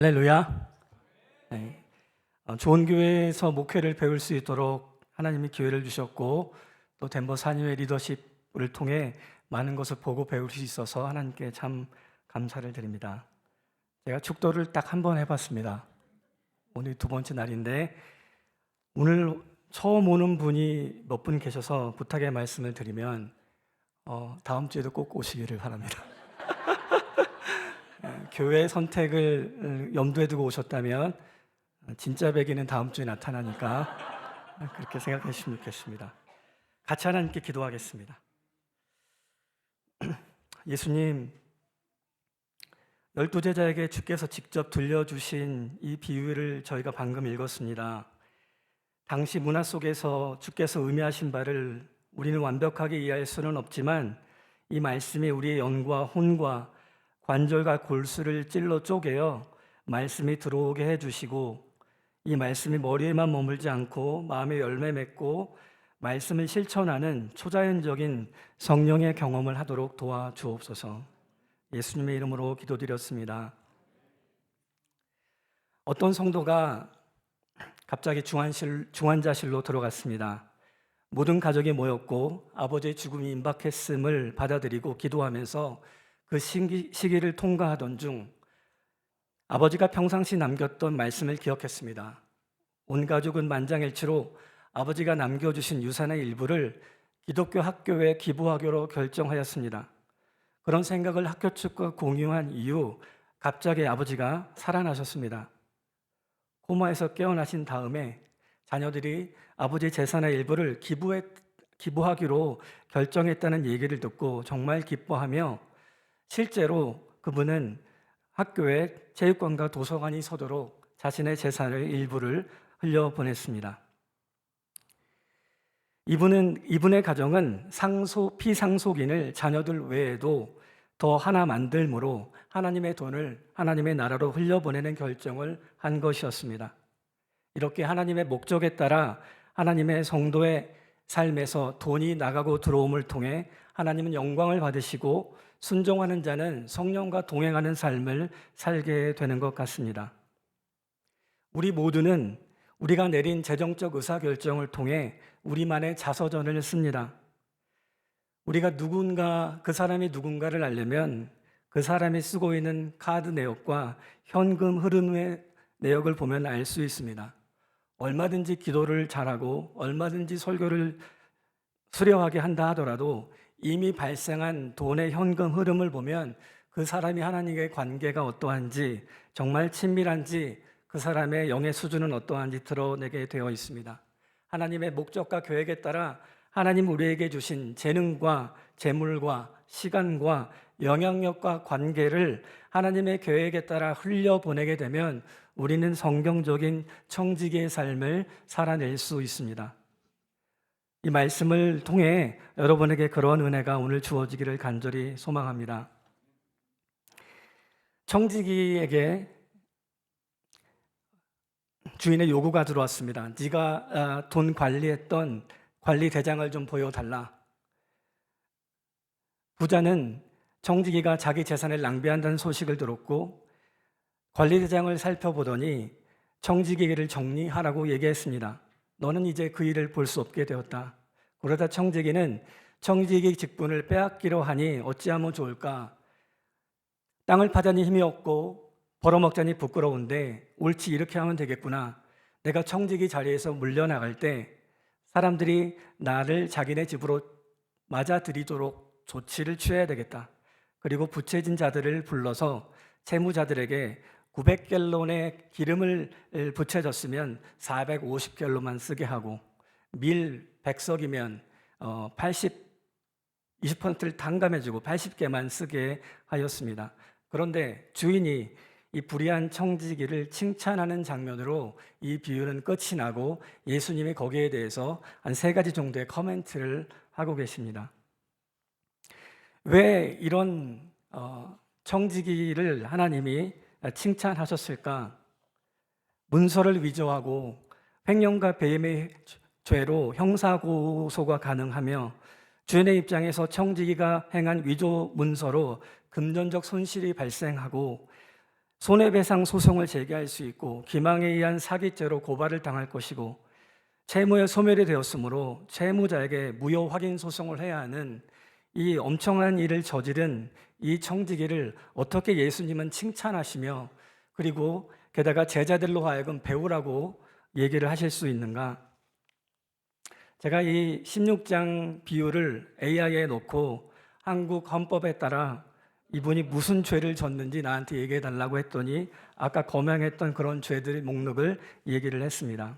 할렐루야. 네. 좋은 교회에서 목회를 배울 수 있도록 하나님이 기회를 주셨고 또 덴버 산유의 리더십을 통해 많은 것을 보고 배울 수 있어서 하나님께 참 감사를 드립니다. 제가 축도를 딱 한 번 해봤습니다. 오늘 두 번째 날인데 오늘 처음 오는 분이 몇 분 계셔서 부탁의 말씀을 드리면 다음 주에도 꼭 오시기를 바랍니다. 교회 선택을 염두에 두고 오셨다면 진짜 백이는 다음 주에 나타나니까 그렇게 생각해 주시면 좋겠습니다. 같이 하나님께 기도하겠습니다. 예수님, 12제자에게 주께서 직접 들려주신 이 비유를 저희가 방금 읽었습니다. 당시 문화 속에서 주께서 의미하신 바를 우리는 완벽하게 이해할 수는 없지만 이 말씀이 우리의 영과 혼과 관절과 골수를 찔러 쪼개어 말씀이 들어오게 해주시고 이 말씀이 머리에만 머물지 않고 마음에 열매 맺고 말씀을 실천하는 초자연적인 성령의 경험을 하도록 도와주옵소서. 예수님의 이름으로 기도드렸습니다. 어떤 성도가 갑자기 중환자실로 들어갔습니다. 모든 가족이 모였고 아버지의 죽음이 임박했음을 받아들이고 기도하면서 그 시기를 통과하던 중 아버지가 평상시 남겼던 말씀을 기억했습니다. 온 가족은 만장일치로 아버지가 남겨주신 유산의 일부를 기독교 학교에 기부하기로 결정하였습니다. 그런 생각을 학교 측과 공유한 이후 갑자기 아버지가 살아나셨습니다. 코마에서 깨어나신 다음에 자녀들이 아버지 재산의 일부를 기부하기로 결정했다는 얘기를 듣고 정말 기뻐하며 실제로 그분은 학교에 체육관과 도서관이 서도록 자신의 재산의 일부를 흘려보냈습니다. 이분의 가정은 피상속인을 자녀들 외에도 더 하나 만들므로 하나님의 돈을 하나님의 나라로 흘려보내는 결정을 한 것이었습니다. 이렇게 하나님의 목적에 따라 하나님의 성도의 삶에서 돈이 나가고 들어옴을 통해 하나님은 영광을 받으시고 순종하는 자는 성령과 동행하는 삶을 살게 되는 것 같습니다. 우리 모두는 우리가 내린 재정적 의사결정을 통해 우리만의 자서전을 씁니다. 우리가 그 사람이 누군가를 알려면 그 사람이 쓰고 있는 카드 내역과 현금 흐름의 내역을 보면 알 수 있습니다. 얼마든지 기도를 잘하고 얼마든지 설교를 수려하게 한다 하더라도 이미 발생한 돈의 현금 흐름을 보면 그 사람이 하나님과의 관계가 어떠한지, 정말 친밀한지, 그 사람의 영의 수준은 어떠한지 드러내게 되어 있습니다. 하나님의 목적과 계획에 따라 하나님 우리에게 주신 재능과 재물과 시간과 영향력과 관계를 하나님의 계획에 따라 흘려보내게 되면 우리는 성경적인 청지기의 삶을 살아낼 수 있습니다. 이 말씀을 통해 여러분에게 그런 은혜가 오늘 주어지기를 간절히 소망합니다. 청지기에게 주인의 요구가 들어왔습니다. 네가 돈 관리했던 관리 대장을 좀 보여달라. 부자는 청지기가 자기 재산을 낭비한다는 소식을 들었고 관리 대장을 살펴보더니 청지기를 정리하라고 얘기했습니다. 너는 이제 그 일을 볼 수 없게 되었다. 그러다 청지기는 청지기 직분을 빼앗기려 하니 어찌하면 좋을까? 땅을 파자니 힘이 없고 벌어먹자니 부끄러운데 옳지 이렇게 하면 되겠구나. 내가 청지기 자리에서 물려나갈 때 사람들이 나를 자기네 집으로 맞아들이도록 조치를 취해야 되겠다. 그리고 부채진 자들을 불러서 채무자들에게 900갤론의 기름을 부채졌으면 450갤론만 쓰게 하고 밀 100석이면 20%를 탕감해주고 80개만 쓰게 하였습니다. 그런데 주인이 이 불의한 청지기를 칭찬하는 장면으로 이 비유는 끝이 나고 예수님이 거기에 대해서 한 3가지 정도의 코멘트를 하고 계십니다. 왜 이런 청지기를 하나님이 칭찬하셨을까? 문서를 위조하고 횡령과 배임의 죄로 형사고소가 가능하며 주인의 입장에서 청지기가 행한 위조 문서로 금전적 손실이 발생하고 손해배상 소송을 제기할 수 있고 기망에 의한 사기죄로 고발을 당할 것이고 채무의 소멸이 되었으므로 채무자에게 무효 확인 소송을 해야 하는 이 엄청난 일을 저지른 이 청지기를 어떻게 예수님은 칭찬하시며 그리고 게다가 제자들로 하여금 배우라고 얘기를 하실 수 있는가? 제가 이 16장 비유를 AI에 놓고 한국 헌법에 따라 이분이 무슨 죄를 졌는지 나한테 얘기해 달라고 했더니 아까 거명했던 그런 죄들의 목록을 얘기를 했습니다.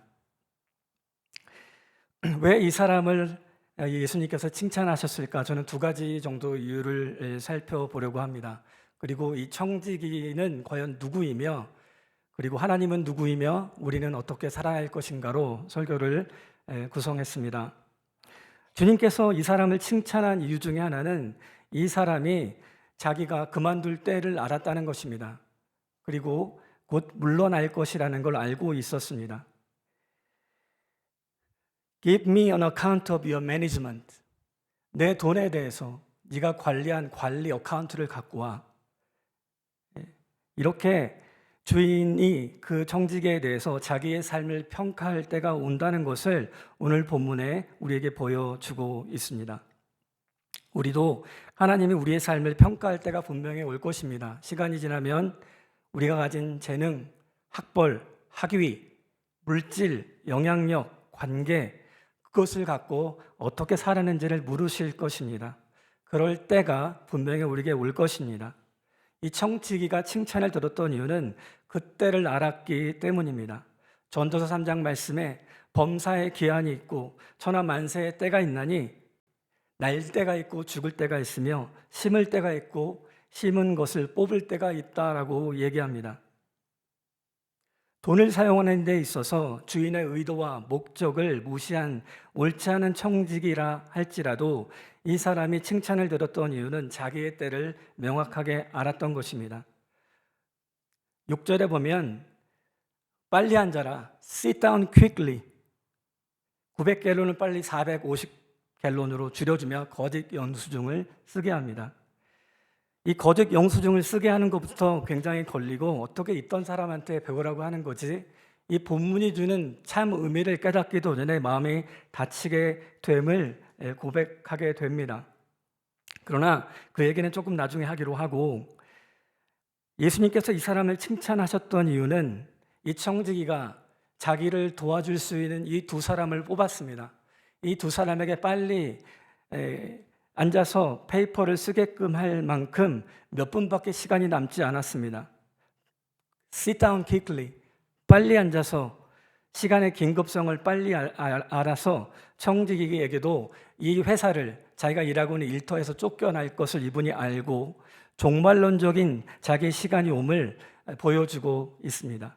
왜 이 사람을 예수님께서 칭찬하셨을까? 저는 두 가지 정도 이유를 살펴보려고 합니다. 그리고 이 청지기는 과연 누구이며 그리고 하나님은 누구이며 우리는 어떻게 살아야 할 것인가로 설교를 구성했습니다. 주님께서 이 사람을 칭찬한 이유 중에 하나는 이 사람이 자기가 그만둘 때를 알았다는 것입니다. 그리고 곧 물러날 것이라는 걸 알고 있었습니다. Give me an account of your management. 내 돈에 대해서 네가 관리한 관리 어카운트를 갖고 와. 이렇게 주인이 그 청지기에 대해서 자기의 삶을 평가할 때가 온다는 것을 오늘 본문에 우리에게 보여주고 있습니다. 우리도 하나님이 우리의 삶을 평가할 때가 분명히 올 것입니다. 시간이 지나면 우리가 가진 재능, 학벌, 학위, 물질, 영향력, 관계 그것을 갖고 어떻게 살았는지를 물으실 것입니다. 그럴 때가 분명히 우리에게 올 것입니다. 이 청지기가 칭찬을 들었던 이유는 그때를 알았기 때문입니다. 전도서 3장 말씀에 범사의 기한이 있고 천하만세의 때가 있나니 날 때가 있고 죽을 때가 있으며 심을 때가 있고 심은 것을 뽑을 때가 있다라고 얘기합니다. 돈을 사용하는 데 있어서 주인의 의도와 목적을 무시한 옳지 않은 청지기라 할지라도 이 사람이 칭찬을 들었던 이유는 자기의 때를 명확하게 알았던 것입니다. 6절에 보면 빨리 앉아라, sit down quickly. 900갤론을 빨리 450갤론으로 줄여주며 거짓 영수증을 쓰게 합니다. 이 거짓 영수증을 쓰게 하는 것부터 굉장히 걸리고 어떻게 있던 사람한테 배우라고 하는 거지? 이 본문이 주는 참 의미를 깨닫기도 전에 마음이 다치게 됨을 고백하게 됩니다. 그러나 그 얘기는 조금 나중에 하기로 하고 예수님께서 이 사람을 칭찬하셨던 이유는 이 청지기가 자기를 도와줄 수 있는 이 두 사람을 뽑았습니다. 이 두 사람에게 빨리 앉아서 페이퍼를 쓰게끔 할 만큼 몇 분밖에 시간이 남지 않았습니다. Sit down quickly. 빨리 앉아서 시간의 긴급성을 빨리 알아서 청지기에게도 이 회사를 자기가 일하고 있는 일터에서 쫓겨날 것을 이분이 알고 종말론적인 자기의 시간이 옴을 보여주고 있습니다.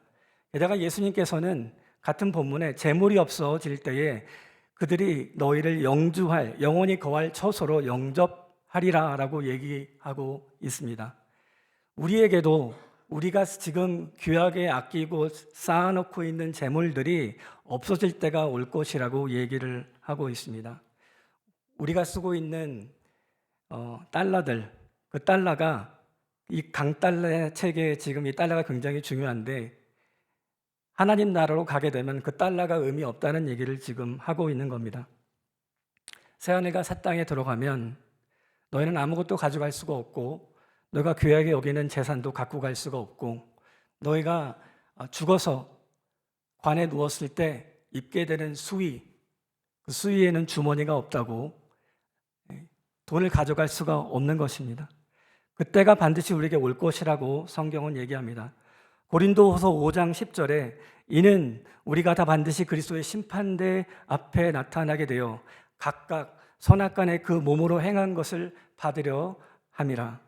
게다가 예수님께서는 같은 본문에 재물이 없어질 때에 그들이 너희를 영주할, 영원히 거할 처소로 영접하리라 라고 얘기하고 있습니다. 우리에게도 우리가 지금 귀하게 아끼고 쌓아놓고 있는 재물들이 없어질 때가 올 것이라고 얘기를 하고 있습니다. 우리가 쓰고 있는 달러들, 그 달러가 이 강달러 체계에 지금 이 달러가 굉장히 중요한데 하나님 나라로 가게 되면 그 달러가 의미 없다는 얘기를 지금 하고 있는 겁니다. 새하늘과 새 땅에 들어가면 너희는 아무것도 가져갈 수가 없고 너희가 귀하게 여기는 재산도 갖고 갈 수가 없고 너희가 죽어서 관에 누웠을 때 입게 되는 수의, 그 수의에는 주머니가 없다고 돈을 가져갈 수가 없는 것입니다. 그때가 반드시 우리에게 올 것이라고 성경은 얘기합니다. 고린도후서 5장 10절에 이는 우리가 다 반드시 그리스도의 심판대 앞에 나타나게 되어 각각 선악간에 그 몸으로 행한 것을 받으려 함이라.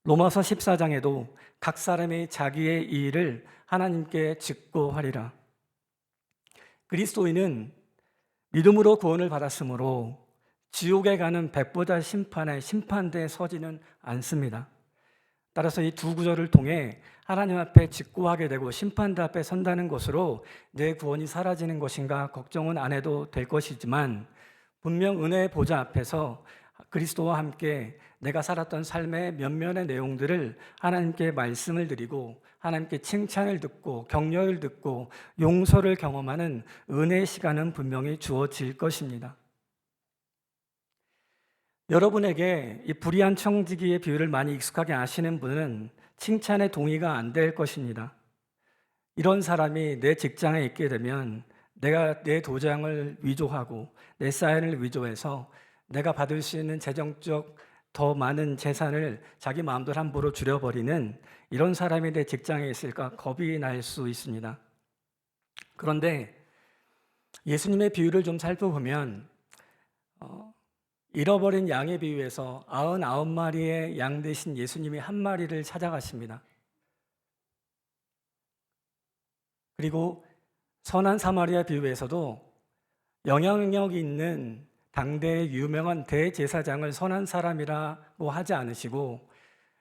로마서 14장에도 각 사람이 자기의 일을 하나님께 직고하리라. 그리스도인은 믿음으로 구원을 받았으므로 지옥에 가는 백보자 심판의 심판대에 서지는 않습니다. 따라서 이 두 구절을 통해 하나님 앞에 직고하게 되고 심판대 앞에 선다는 것으로 내 구원이 사라지는 것인가 걱정은 안 해도 될 것이지만 분명 은혜의 보좌 앞에서 그리스도와 함께 내가 살았던 삶의 면면의 내용들을 하나님께 말씀을 드리고 하나님께 칭찬을 듣고 격려를 듣고 용서를 경험하는 은혜의 시간은 분명히 주어질 것입니다. 여러분에게 이 불의한 청지기의 비유를 많이 익숙하게 아시는 분은 칭찬에 동의가 안 될 것입니다. 이런 사람이 내 직장에 있게 되면 내가 내 도장을 위조하고 내 사인을 위조해서 내가 받을 수 있는 재정적 더 많은 재산을 자기 마음대로 함부로 줄여버리는 이런 사람이 내 직장에 있을까 겁이 날 수 있습니다. 그런데 예수님의 비유를 좀 살펴보면 잃어버린 양의 비유에서 99마리의 양 대신 예수님이 한 마리를 찾아가십니다. 그리고 선한 사마리아 비유에서도 영향력이 있는 당대의 유명한 대제사장을 선한 사람이라고 하지 않으시고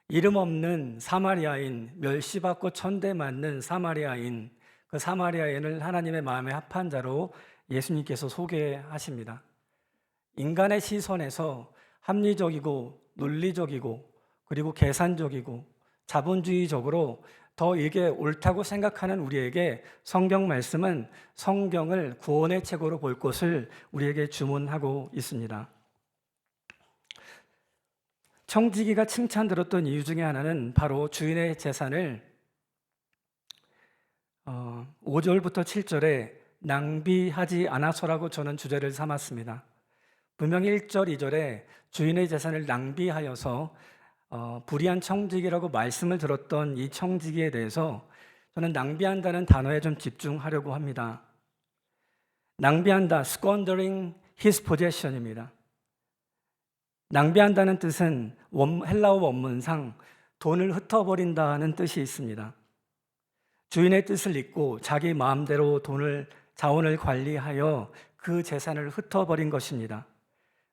이름 없는 사마리아인, 멸시받고 천대 맞는 사마리아인, 그 사마리아인을 하나님의 마음에 합한 자로 예수님께서 소개하십니다. 인간의 시선에서 합리적이고 논리적이고 그리고 계산적이고 자본주의적으로 더 이게 옳다고 생각하는 우리에게 성경 말씀은 성경을 구원의 책으로 볼 것을 우리에게 주문하고 있습니다. 청지기가 칭찬 들었던 이유 중에 하나는 바로 주인의 재산을 5절부터 7절에 낭비하지 않아서라고 저는 주제를 삼았습니다. 분명히 1절, 2절에 주인의 재산을 낭비하여서 불의한 청지기라고 말씀을 들었던 이 청지기에 대해서 저는 낭비한다는 단어에 좀 집중하려고 합니다. 낭비한다, squandering his possession입니다. 낭비한다는 뜻은 헬라어 원문상 돈을 흩어버린다는 뜻이 있습니다. 주인의 뜻을 잊고 자기 마음대로 자원을 관리하여 그 재산을 흩어버린 것입니다.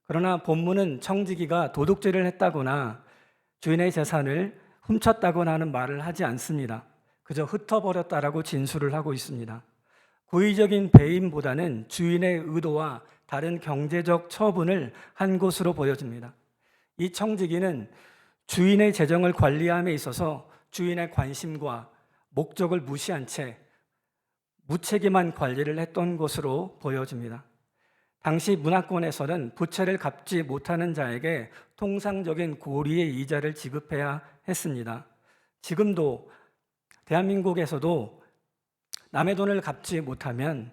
그러나 본문은 청지기가 도둑질을 했다거나 주인의 재산을 훔쳤다거나 하는 말을 하지 않습니다. 그저 흩어버렸다라고 진술을 하고 있습니다. 고의적인 배임보다는 주인의 의도와 다른 경제적 처분을 한 것으로 보여집니다. 이 청지기는 주인의 재정을 관리함에 있어서 주인의 관심과 목적을 무시한 채 무책임한 관리를 했던 것으로 보여집니다. 당시 문화권에서는 부채를 갚지 못하는 자에게 통상적인 고리의 이자를 지급해야 했습니다. 지금도 대한민국에서도 남의 돈을 갚지 못하면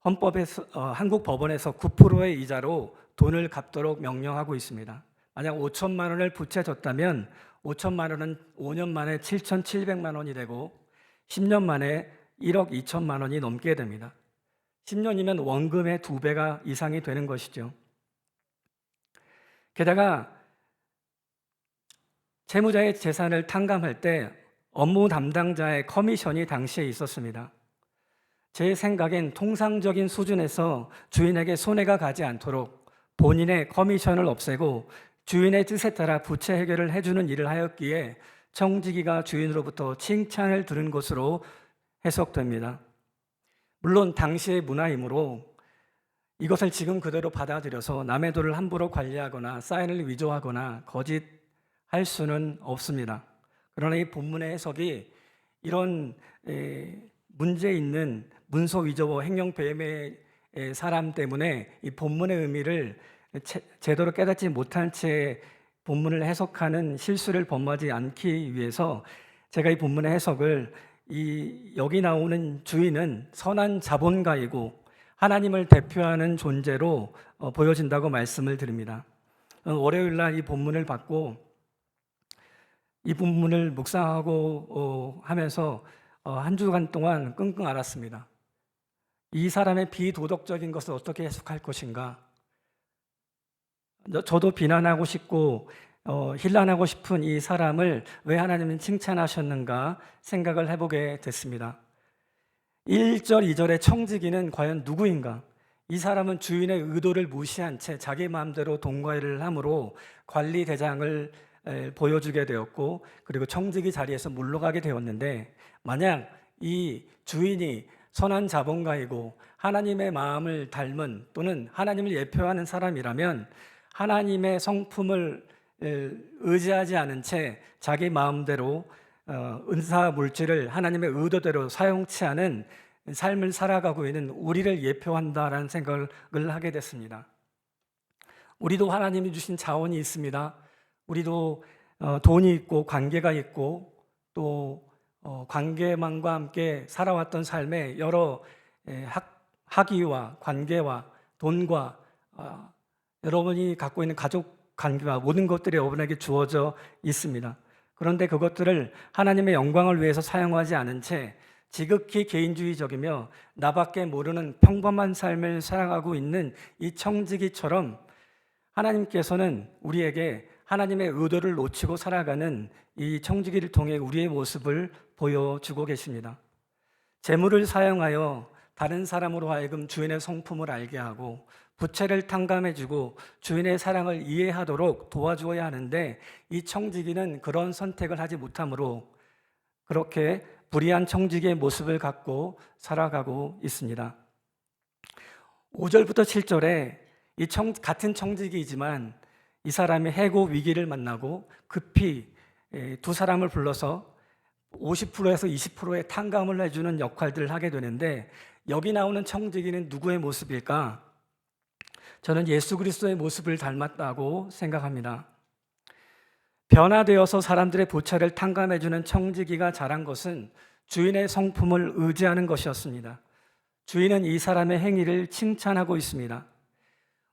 한국 법원에서 9%의 이자로 돈을 갚도록 명령하고 있습니다. 만약 5천만 원을 부채 졌다면 5천만 원은 5년 만에 7,700만 원이 되고 10년 만에 1억 2천만 원이 넘게 됩니다. 10년이면 원금의 2배가 이상이 되는 것이죠. 게다가 채무자의 재산을 탕감할 때 업무 담당자의 커미션이 당시에 있었습니다. 제 생각엔 통상적인 수준에서 주인에게 손해가 가지 않도록 본인의 커미션을 없애고 주인의 뜻에 따라 부채 해결을 해주는 일을 하였기에 청지기가 주인으로부터 칭찬을 들은 것으로 해석됩니다. 물론 당시의 문화이므로 이것을 지금 그대로 받아들여서 남의 돈을 함부로 관리하거나 사인을 위조하거나 거짓할 수는 없습니다. 그러나 이 본문의 해석이 이런 문제 있는 문서 위조와 횡령 배임의 사람 때문에 이 본문의 의미를 제대로 깨닫지 못한 채 본문을 해석하는 실수를 범하지 않기 위해서 제가 이 본문의 해석을 여기 나오는 주인은 선한 자본가이고 하나님을 대표하는 존재로 보여진다고 말씀을 드립니다. 월요일 날 이 본문을 받고 이 본문을 묵상하고 하면서 한 주간 동안 끙끙 앓았습니다. 이 사람의 비도덕적인 것을 어떻게 해석할 것인가? 저도 비난하고 싶고 힐난하고 싶은 이 사람을 왜 하나님은 칭찬하셨는가 생각을 해보게 됐습니다. 1절, 2절의 청지기는 과연 누구인가? 이 사람은 주인의 의도를 무시한 채 자기 마음대로 돈과일을 함으로 관리 대장을 보여주게 되었고 그리고 청지기 자리에서 물러가게 되었는데 만약 이 주인이 선한 자본가이고 하나님의 마음을 닮은 또는 하나님을 예표하는 사람이라면 하나님의 성품을 의지하지 않은 채 자기 마음대로 은사 물질을 하나님의 의도대로 사용치 않은 삶을 살아가고 있는 우리를 예표한다라는 생각을 하게 됐습니다. 우리도 하나님이 주신 자원이 있습니다. 우리도 돈이 있고 관계가 있고 또 관계만과 함께 살아왔던 삶에 여러 학위와 관계와 돈과 여러분이 갖고 있는 가족 관계와 모든 것들이 여러분에게 주어져 있습니다. 그런데 그것들을 하나님의 영광을 위해서 사용하지 않은 채 지극히 개인주의적이며 나밖에 모르는 평범한 삶을 살아가고 있는 이 청지기처럼 하나님께서는 우리에게 하나님의 의도를 놓치고 살아가는 이 청지기를 통해 우리의 모습을 보여주고 계십니다. 재물을 사용하여 다른 사람으로 하여금 주인의 성품을 알게 하고 부채를 탕감해주고 주인의 사랑을 이해하도록 도와주어야 하는데 이 청지기는 그런 선택을 하지 못하므로 그렇게 불의한 청지기의 모습을 갖고 살아가고 있습니다. 5절부터 7절에 같은 청지기이지만 이 사람이 해고 위기를 만나고 급히 두 사람을 불러서 50%에서 20%의 탕감을 해주는 역할들을 하게 되는데 여기 나오는 청지기는 누구의 모습일까? 저는 예수 그리스도의 모습을 닮았다고 생각합니다. 변화되어서 사람들의 부채를 탕감해주는 청지기가 잘한 것은 주인의 성품을 의지하는 것이었습니다. 주인은 이 사람의 행위를 칭찬하고 있습니다.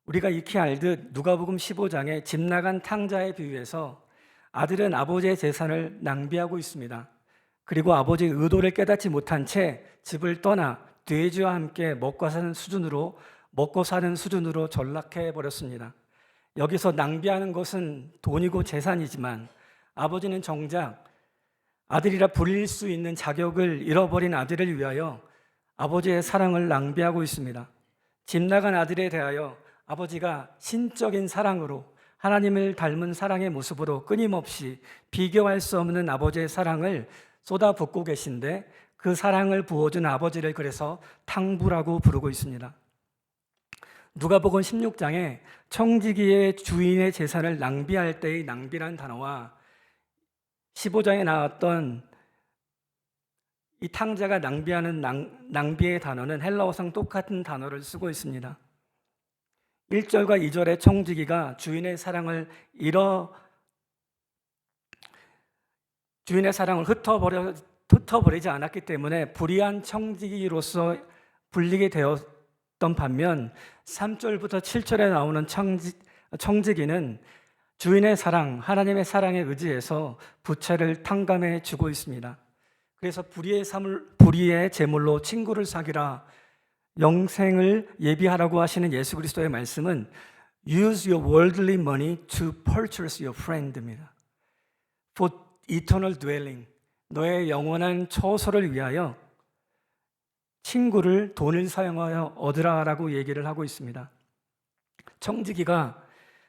우리가 익히 알듯 누가복음 15장에 집 나간 탕자에 비유해서 아들은 아버지의 재산을 낭비하고 있습니다. 그리고 아버지의 의도를 깨닫지 못한 채 집을 떠나 돼지와 함께 먹고 사는 수준으로 전락해 버렸습니다. 여기서 낭비하는 것은 돈이고 재산이지만 아버지는 정작 아들이라 불릴 수 있는 자격을 잃어버린 아들을 위하여 아버지의 사랑을 낭비하고 있습니다. 집 나간 아들에 대하여 아버지가 신적인 사랑으로 하나님을 닮은 사랑의 모습으로 끊임없이 비교할 수 없는 아버지의 사랑을 쏟아붓고 계신데 그 사랑을 부어준 아버지를 그래서 탕부라고 부르고 있습니다. 누가복음 16장에 청지기의 주인의 재산을 낭비할 때의 낭비라는 단어와 15장에 나왔던 이 탕자가 낭비하는 낭비의 단어는 헬라어상 똑같은 단어를 쓰고 있습니다. 1절과 2절의 청지기가 주인의 사랑을 흩어버리지 않았기 때문에 불의한 청지기로서 불리게 되었던 반면 3절부터 7절에 나오는 청지기는 주인의 사랑, 하나님의 사랑에 의지해서 부채를 탕감해 주고 있습니다. 그래서 불의의 제물로 친구를 사귀라, 영생을 예비하라고 하시는 예수 그리스도의 말씀은 Use your worldly money to purchase your friend입니다. For eternal dwelling, 너의 영원한 처소를 위하여 친구를 돈을 사용하여 얻으라라고 얘기를 하고 있습니다. 청지기가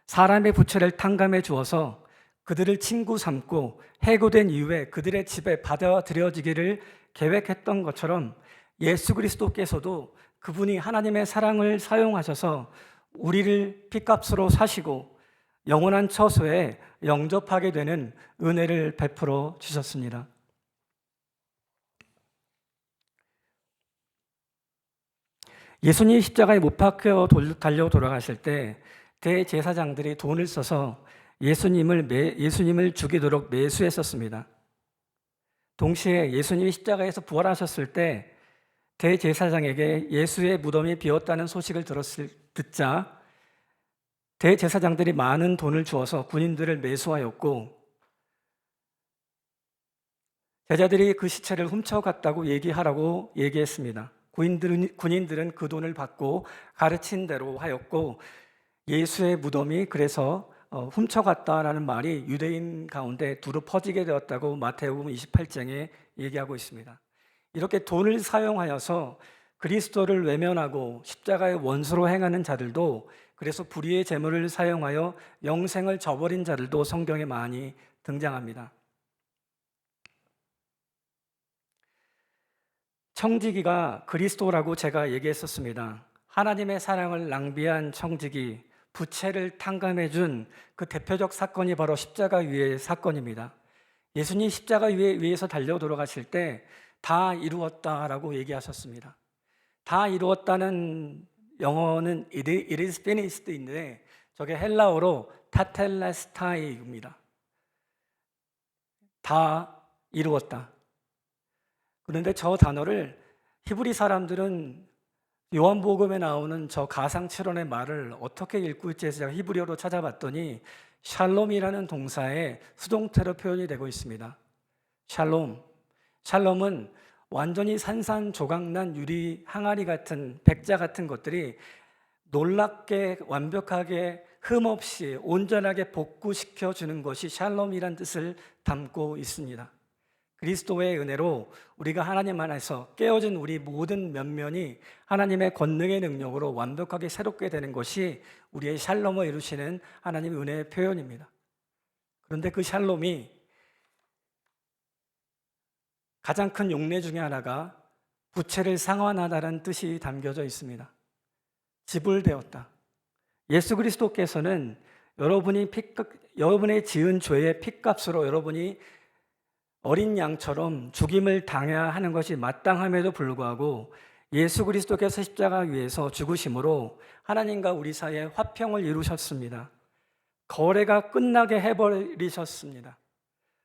사람의 부채를 탕감해 주어서 그들을 친구 삼고 해고된 이후에 그들의 집에 받아들여지기를 계획했던 것처럼 예수 그리스도께서도 그분이 하나님의 사랑을 사용하셔서 우리를 핏값으로 사시고 영원한 처소에 영접하게 되는 은혜를 베풀어 주셨습니다. 예수님이 십자가에 못 박혀 달려 돌아가실 때 대제사장들이 돈을 써서 예수님을 죽이도록 매수했었습니다. 동시에 예수님이 십자가에서 부활하셨을 때 대제사장에게 예수의 무덤이 비었다는 소식을 듣자 대제사장들이 많은 돈을 주어서 군인들을 매수하였고 제자들이 그 시체를 훔쳐갔다고 얘기하라고 얘기했습니다. 군인들은 그 돈을 받고 가르친 대로 하였고 예수의 무덤이 그래서 훔쳐갔다라는 말이 유대인 가운데 두루 퍼지게 되었다고 마태복음 28장에 얘기하고 있습니다. 이렇게 돈을 사용하여서 그리스도를 외면하고 십자가의 원수로 행하는 자들도, 그래서 불의의 재물을 사용하여 영생을 저버린 자들도 성경에 많이 등장합니다. 청지기가 그리스도라고 제가 얘기했었습니다. 하나님의 사랑을 낭비한 청지기, 부채를 탕감해 준 그 대표적 사건이 바로 십자가 위의 사건입니다. 예수님 십자가 위에서 달려 돌아가실 때 다 이루었다라고 얘기하셨습니다. 다 이루었다는 영어는 it is finished인데 저게 헬라어로 타텔레스타이입니다. 다 이루었다. 그런데 저 단어를 히브리 사람들은 요한복음에 나오는 저 가상칠언의 말을 어떻게 읽고 있지 해서 제가 히브리어로 찾아봤더니 샬롬이라는 동사의 수동태로 표현이 되고 있습니다. 샬롬. 샬롬은 완전히 산산조각난 유리 항아리 같은 백자 같은 것들이 놀랍게 완벽하게 흠없이 온전하게 복구시켜 주는 것이 샬롬이란 뜻을 담고 있습니다. 그리스도의 은혜로 우리가 하나님 안에서 깨어진 우리 모든 면면이 하나님의 권능의 능력으로 완벽하게 새롭게 되는 것이 우리의 샬롬을 이루시는 하나님의 은혜의 표현입니다. 그런데 그 샬롬이 가장 큰 용례 중에 하나가 부채를 상환하다라는 뜻이 담겨져 있습니다. 지불되었다. 예수 그리스도께서는 여러분의 지은 죄의 핏값으로 여러분이 어린 양처럼 죽임을 당해야 하는 것이 마땅함에도 불구하고 예수 그리스도께서 십자가 위에서 죽으심으로 하나님과 우리 사이에 화평을 이루셨습니다. 거래가 끝나게 해버리셨습니다.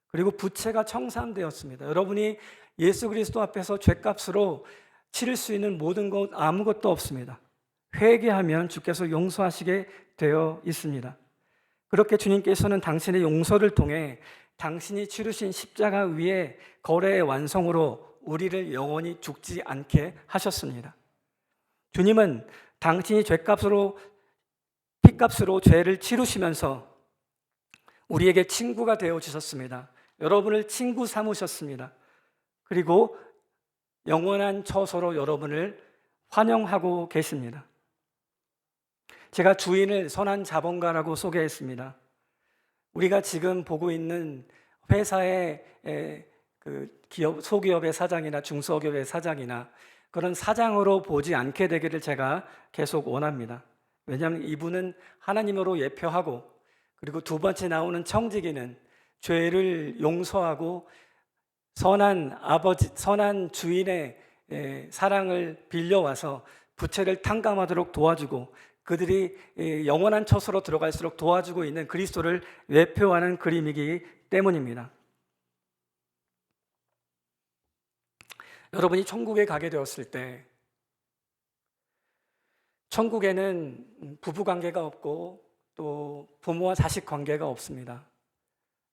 그리고 부채가 청산되었습니다. 여러분이 예수 그리스도 앞에서 죄값으로 치를 수 있는 모든 것 아무것도 없습니다. 회개하면 주께서 용서하시게 되어 있습니다. 그렇게 주님께서는 당신의 용서를 통해 당신이 치르신 십자가 위에 거래의 완성으로 우리를 영원히 죽지 않게 하셨습니다. 주님은 당신이 핏값으로 죄를 치르시면서 우리에게 친구가 되어 주셨습니다. 여러분을 친구 삼으셨습니다. 그리고 영원한 처소로 여러분을 환영하고 계십니다. 제가 주인을 선한 자본가라고 소개했습니다. 우리가 지금 보고 있는 회사의 소기업의 사장이나 중소기업의 사장이나 그런 사장으로 보지 않게 되기를 제가 계속 원합니다. 왜냐하면 이분은 하나님으로 예표하고 그리고 두 번째 나오는 청지기는 죄를 용서하고 선한 주인의 사랑을 빌려와서 부채를 탕감하도록 도와주고 그들이 영원한 처소로 들어갈수록 도와주고 있는 그리스도를 외표하는 그림이기 때문입니다. 여러분이 천국에 가게 되었을 때 천국에는 부부 관계가 없고 또 부모와 자식 관계가 없습니다.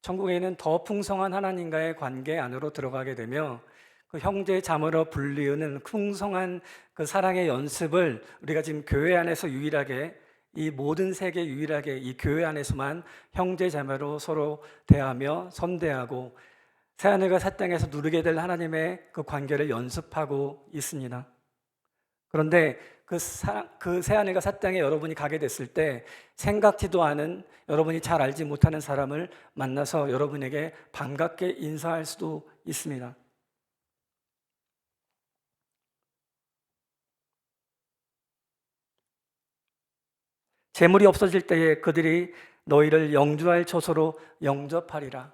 천국에는 더 풍성한 하나님과의 관계 안으로 들어가게 되며 그 형제 자매로 불리우는 풍성한 그 사랑의 연습을 우리가 지금 교회 안에서 유일하게 이 모든 세계 유일하게 이 교회 안에서만 형제 자매로 서로 대하며 선대하고 새하늘과 새 땅에서 누리게 될 하나님의 그 관계를 연습하고 있습니다. 그런데 그 새하늘과 새 땅에 여러분이 가게 됐을 때 생각지도 않은 여러분이 잘 알지 못하는 사람을 만나서 여러분에게 반갑게 인사할 수도 있습니다. 재물이 없어질 때에 그들이 너희를 영주할 처소로 영접하리라.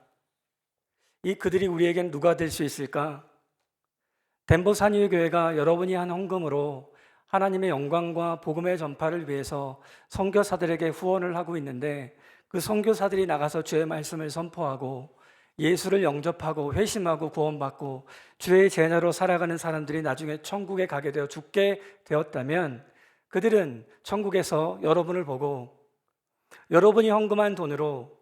이 그들이 우리에겐 누가 될 수 있을까? 덴버 산유교회가 여러분이 한 헌금으로 하나님의 영광과 복음의 전파를 위해서 선교사들에게 후원을 하고 있는데 그 선교사들이 나가서 주의 말씀을 선포하고 예수를 영접하고 회심하고 구원받고 주의 제자로 살아가는 사람들이 나중에 천국에 가게 되어 죽게 되었다면 그들은 천국에서 여러분을 보고 여러분이 헌금한 돈으로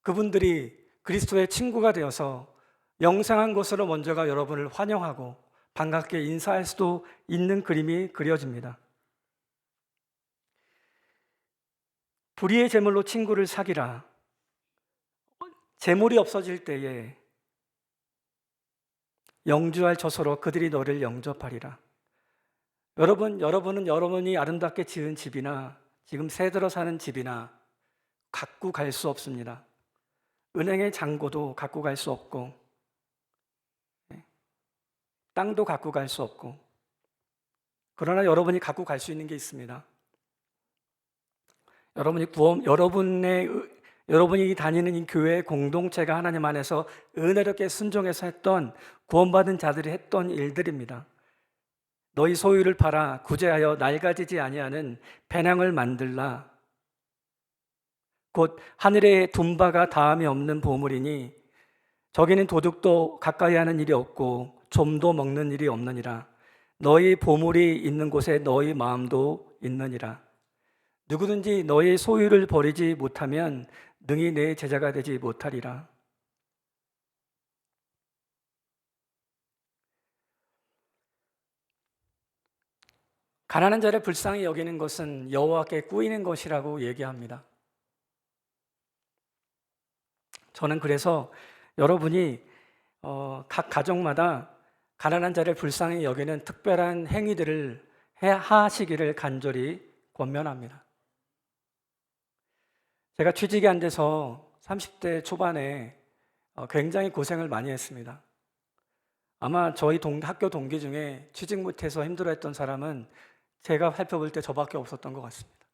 그분들이 그리스도의 친구가 되어서 영생한 곳으로 먼저가 여러분을 환영하고 반갑게 인사할 수도 있는 그림이 그려집니다. 불의의 재물로 친구를 사귀라. 재물이 없어질 때에 영주할 처소로 그들이 너를 영접하리라. 여러분은 여러분이 아름답게 지은 집이나 지금 새들어 사는 집이나 갖고 갈 수 없습니다. 은행의 잔고도 갖고 갈 수 없고 땅도 갖고 갈 수 없고 그러나 여러분이 갖고 갈 수 있는 게 있습니다. 여러분이 다니는 이 교회 공동체가 하나님 안에서 은혜롭게 순종해서 했던 구원받은 자들이 했던 일들입니다. 너희 소유를 팔아 구제하여 낡아지지 아니하는 배낭을 만들라. 곧 하늘에 둔바가 다함이 없는 보물이니 저기는 도둑도 가까이 하는 일이 없고 좀도 먹는 일이 없느니라. 너희 보물이 있는 곳에 너희 마음도 있느니라. 누구든지 너희 소유를 버리지 못하면 능히 내 제자가 되지 못하리라. 가난한 자를 불쌍히 여기는 것은 여호와께 꾸이는 것이라고 얘기합니다. 저는 그래서 여러분이 각 가정마다 가난한 자를 불쌍히 여기는 특별한 행위들을 하시기를 간절히 권면합니다. 제가 취직이 안 돼서 30대 초반에 굉장히 고생을 많이 했습니다. 아마 저희 학교 동기 중에 취직 못해서 힘들어했던 사람은 제가 살펴볼 때 저밖에 없었던 것 같습니다.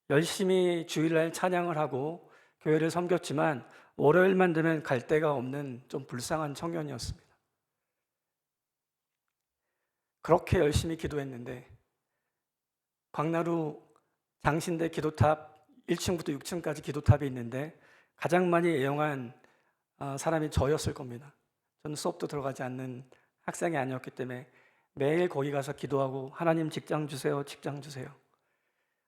열심히 주일날 찬양을 하고 교회를 섬겼지만 월요일만 되면 갈 데가 없는 좀 불쌍한 청년이었습니다. 그렇게 열심히 기도했는데 광나루 장신대 기도탑 1층부터 6층까지 기도탑이 있는데 가장 많이 애용한 사람이 저였을 겁니다. 저는 수업도 들어가지 않는 학생이 아니었기 때문에 매일 거기 가서 기도하고 하나님 직장 주세요, 직장 주세요.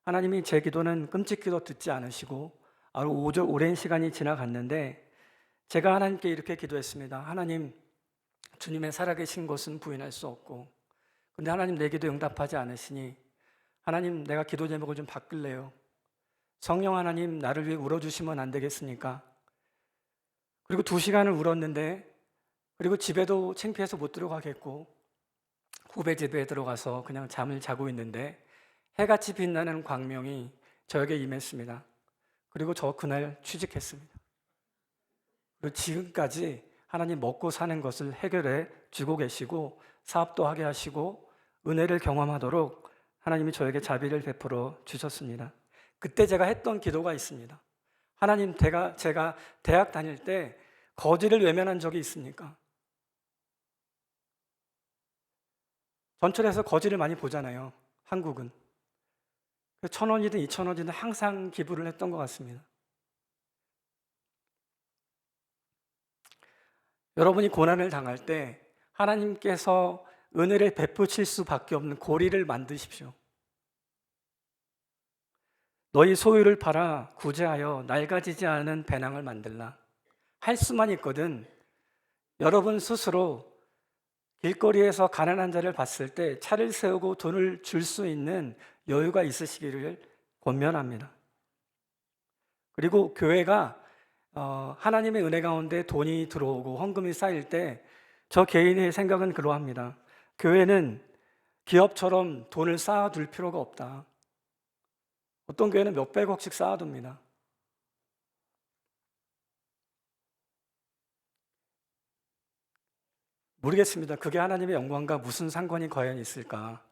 하나님이 제 기도는 끔찍히도 듣지 않으시고 아주 오랜 시간이 지나갔는데 제가 하나님께 이렇게 기도했습니다. 하나님, 주님의 살아계신 것은 부인할 수 없고 근데 하나님 내 기도 응답하지 않으시니 하나님 내가 기도 제목을 좀 바꿀래요. 성령 하나님 나를 위해 울어주시면 안 되겠습니까? 그리고 2시간을 울었는데 그리고 집에도 창피해서 못 들어가겠고 후배 집에 들어가서 그냥 잠을 자고 있는데 해같이 빛나는 광명이 저에게 임했습니다. 그리고 저 그날 취직했습니다. 그리고 지금까지 하나님 먹고 사는 것을 해결해 주고 계시고 사업도 하게 하시고 은혜를 경험하도록 하나님이 저에게 자비를 베풀어 주셨습니다. 그때 제가 했던 기도가 있습니다. 하나님, 제가 대학 다닐 때 거지를 외면한 적이 있습니까? 전철에서 거지를 많이 보잖아요. 한국은. 1,000원이든 2,000원이든 항상 기부를 했던 것 같습니다. 여러분이 고난을 당할 때 하나님께서 은혜를 베푸실 수밖에 없는 고리를 만드십시오. 너희 소유를 팔아 구제하여 낡아지지 않은 배낭을 만들라. 할 수만 있거든 여러분 스스로 길거리에서 가난한 자를 봤을 때 차를 세우고 돈을 줄 수 있는 여유가 있으시기를 권면합니다. 그리고 교회가 하나님의 은혜 가운데 돈이 들어오고 헌금이 쌓일 때 저 개인의 생각은 그러합니다. 교회는 기업처럼 돈을 쌓아둘 필요가 없다. 어떤 교회는 몇백억씩 쌓아둡니다. 모르겠습니다. 그게 하나님의 영광과 무슨 상관이 과연 있을까?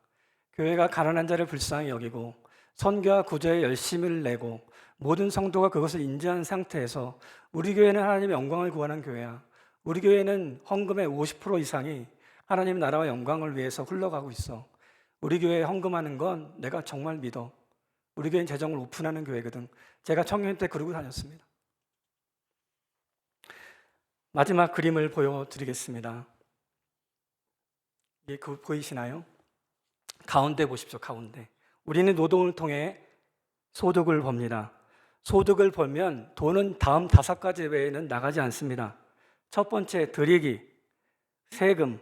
교회가 가난한 자를 불쌍히 여기고 선교와 구제에 열심을 내고 모든 성도가 그것을 인지한 상태에서 우리 교회는 하나님의 영광을 구하는 교회야. 우리 교회는 헌금의 50% 이상이 하나님 나라와 영광을 위해서 흘러가고 있어. 우리 교회에 헌금하는 건 내가 정말 믿어. 우리 교회는 재정을 오픈하는 교회거든. 제가 청년 때 그러고 다녔습니다. 마지막 그림을 보여드리겠습니다. 이게 보이시나요? 가운데 보십시오. 가운데. 우리는 노동을 통해 소득을 법니다. 소득을 벌면 돈은 다음 5가지 외에는 나가지 않습니다. 첫 번째, 드리기, 세금,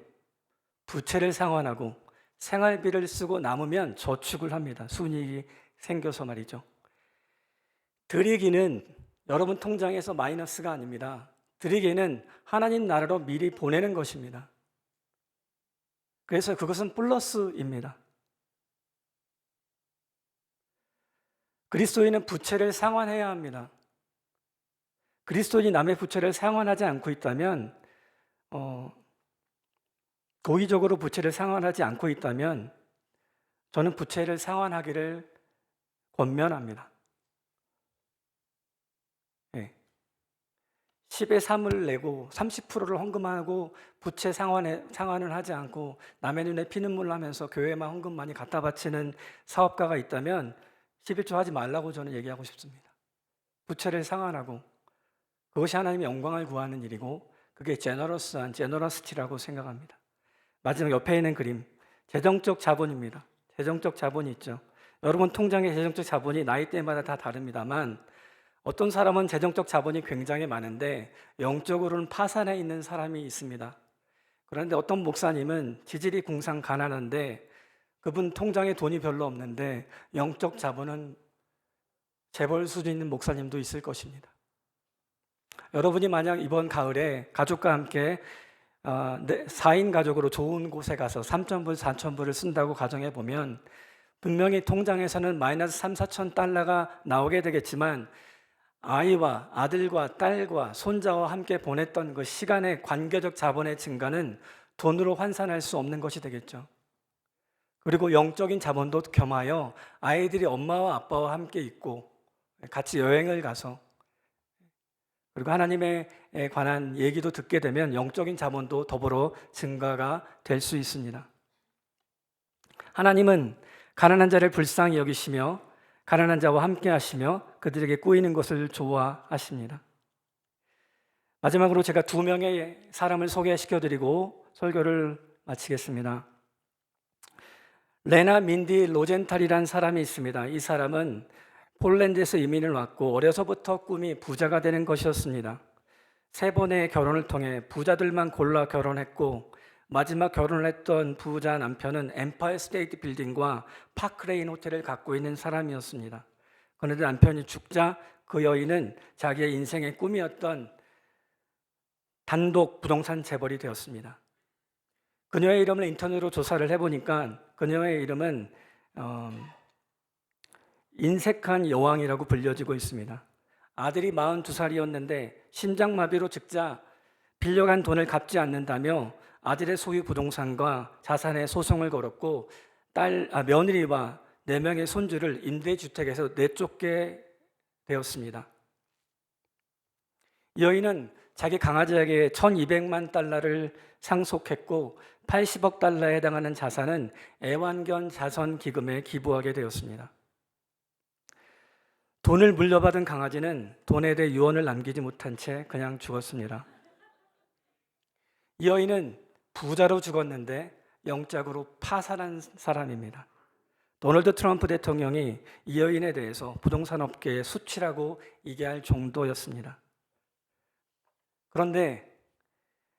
부채를 상환하고 생활비를 쓰고 남으면 저축을 합니다. 순이익이 생겨서 말이죠. 드리기는 여러분 통장에서 마이너스가 아닙니다. 드리기는 하나님 나라로 미리 보내는 것입니다. 그래서 그것은 플러스입니다. 그리스도인은 부채를 상환해야 합니다. 그리스도인이 남의 부채를 상환하지 않고 있다면 고의적으로 부채를 상환하지 않고 있다면 저는 부채를 상환하기를 권면합니다. 10의 3을 내고 30%를 헌금하고 부채 상환을 하지 않고 남의 눈에 피눈물 나면서 교회만 헌금 많이 갖다 바치는 사업가가 있다면 11조 하지 말라고 저는 얘기하고 싶습니다. 부채를 상환하고 그것이 하나님의 영광을 구하는 일이고 그게 제너러스티라고 생각합니다. 마지막 옆에 있는 그림, 재정적 자본입니다. 재정적 자본이 있죠. 여러분 통장의 재정적 자본이 나이대마다 다 다릅니다만 어떤 사람은 재정적 자본이 굉장히 많은데 영적으로는 파산해 있는 사람이 있습니다. 그런데 어떤 목사님은 지질이 궁상 가난한데 그분 통장에 돈이 별로 없는데 영적 자본은 재벌 수준 있는 목사님도 있을 것입니다. 여러분이 만약 이번 가을에 가족과 함께 4인 가족으로 좋은 곳에 가서 3,000불, 4,000불을 쓴다고 가정해 보면 분명히 통장에서는 마이너스 3, 4천 달러가 나오게 되겠지만 아이와 아들과 딸과 손자와 함께 보냈던 그 시간의 관계적 자본의 증가는 돈으로 환산할 수 없는 것이 되겠죠. 그리고 영적인 자본도 겸하여 아이들이 엄마와 아빠와 함께 있고 같이 여행을 가서 그리고 하나님에 관한 얘기도 듣게 되면 영적인 자본도 더불어 증가가 될 수 있습니다. 하나님은 가난한 자를 불쌍히 여기시며 가난한 자와 함께 하시며 그들에게 꾸이는 것을 좋아하십니다. 마지막으로 제가 2명의 사람을 소개시켜드리고 설교를 마치겠습니다. 레나 민디 로젠탈이라는 사람이 있습니다. 이 사람은 폴란드에서 이민을 왔고 어려서부터 꿈이 부자가 되는 것이었습니다. 3번의 결혼을 통해 부자들만 골라 결혼했고 마지막 결혼을 했던 부자 남편은 엠파이어 스테이트 빌딩과 파크레인 호텔을 갖고 있는 사람이었습니다. 그런데 남편이 죽자 그 여인은 자기의 인생의 꿈이었던 단독 부동산 재벌이 되었습니다. 그녀의 이름을 인터넷으로 조사를 해보니까 그녀의 이름은 인색한 여왕이라고 불려지고 있습니다. 아들이 42살이었는데 심장마비로 죽자 빌려간 돈을 갚지 않는다며 아들의 소유 부동산과 자산에 소송을 걸었고 며느리와 4명의 손주를 임대주택에서 내쫓게 되었습니다. 여인은 자기 강아지에게 1200만 달러를 상속했고 80억 달러에 해당하는 자산은 애완견 자선기금에 기부하게 되었습니다. 돈을 물려받은 강아지는 돈에 대해 유언을 남기지 못한 채 그냥 죽었습니다. 이 여인은 부자로 죽었는데 영적으로 파산한 사람입니다. 도널드 트럼프 대통령이 이 여인에 대해서 부동산 업계의 수치라고 얘기할 정도였습니다. 그런데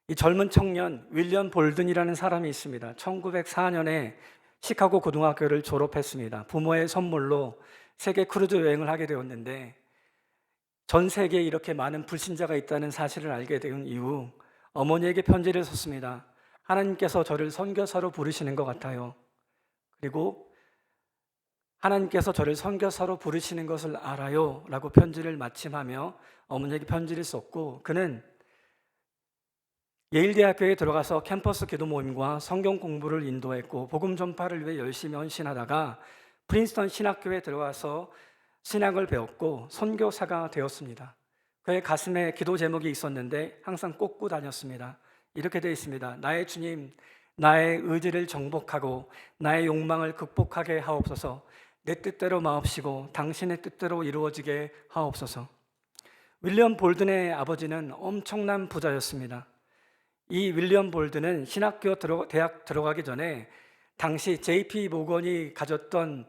이 젊은 청년 윌리엄 볼든이라는 사람이 있습니다. 1904년에 시카고 고등학교를 졸업했습니다. 부모의 선물로 세계 크루즈 여행을 하게 되었는데 전 세계에 이렇게 많은 불신자가 있다는 사실을 알게 된 이후 어머니에게 편지를 썼습니다. 하나님께서 저를 선교사로 부르시는 것 같아요. 그리고 하나님께서 저를 선교사로 부르시는 것을 알아요 라고 편지를 마침하며 어머니에게 편지를 썼고 그는 예일대학교에 들어가서 캠퍼스 기도 모임과 성경 공부를 인도했고 복음 전파를 위해 열심히 헌신하다가 프린스턴 신학교에 들어가서 신학을 배웠고 선교사가 되었습니다. 그의 가슴에 기도 제목이 있었는데 항상 꽂고 다녔습니다. 이렇게 되어 있습니다. 나의 주님, 나의 의지를 정복하고 나의 욕망을 극복하게 하옵소서. 내 뜻대로 마옵시고 당신의 뜻대로 이루어지게 하옵소서. 윌리엄 볼든의 아버지는 엄청난 부자였습니다. 이 윌리엄 볼든은 대학 들어가기 전에 당시 JP 모건이 가졌던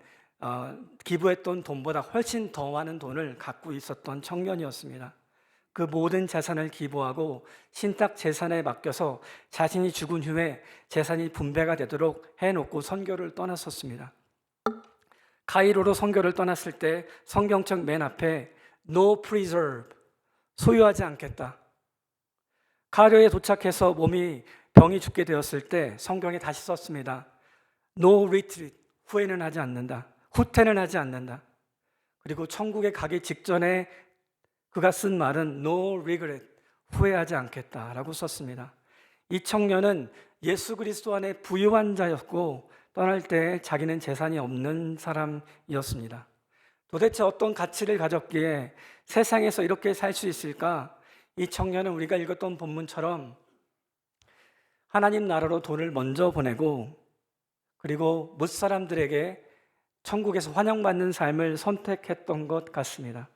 기부했던 돈보다 훨씬 더 많은 돈을 갖고 있었던 청년이었습니다. 그 모든 재산을 기부하고 신탁 재산에 맡겨서 자신이 죽은 후에 재산이 분배가 되도록 해놓고 선교를 떠났었습니다. 카이로로 선교를 떠났을 때 성경책 맨 앞에 No preserve, 소유하지 않겠다. 카이로에 도착해서 병이 죽게 되었을 때 성경에 다시 썼습니다. No retreat, 후회는 하지 않는다. 후퇴는 하지 않는다. 그리고 천국에 가기 직전에 그가 쓴 말은 No regret, 후회하지 않겠다라고 썼습니다. 이 청년은 예수 그리스도 안에 부유한 자였고 떠날 때 자기는 재산이 없는 사람이었습니다. 도대체 어떤 가치를 가졌기에 세상에서 이렇게 살 수 있을까? 이 청년은 우리가 읽었던 본문처럼 하나님 나라로 돈을 먼저 보내고 그리고 뭇 사람들에게 천국에서 환영받는 삶을 선택했던 것 같습니다.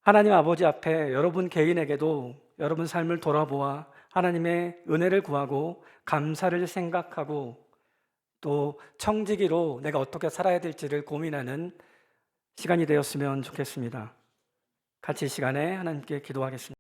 하나님 아버지 앞에 여러분 개인에게도 여러분 삶을 돌아보아 하나님의 은혜를 구하고 감사를 생각하고 또 청지기로 내가 어떻게 살아야 될지를 고민하는 시간이 되었으면 좋겠습니다. 같이 이 시간에 하나님께 기도하겠습니다.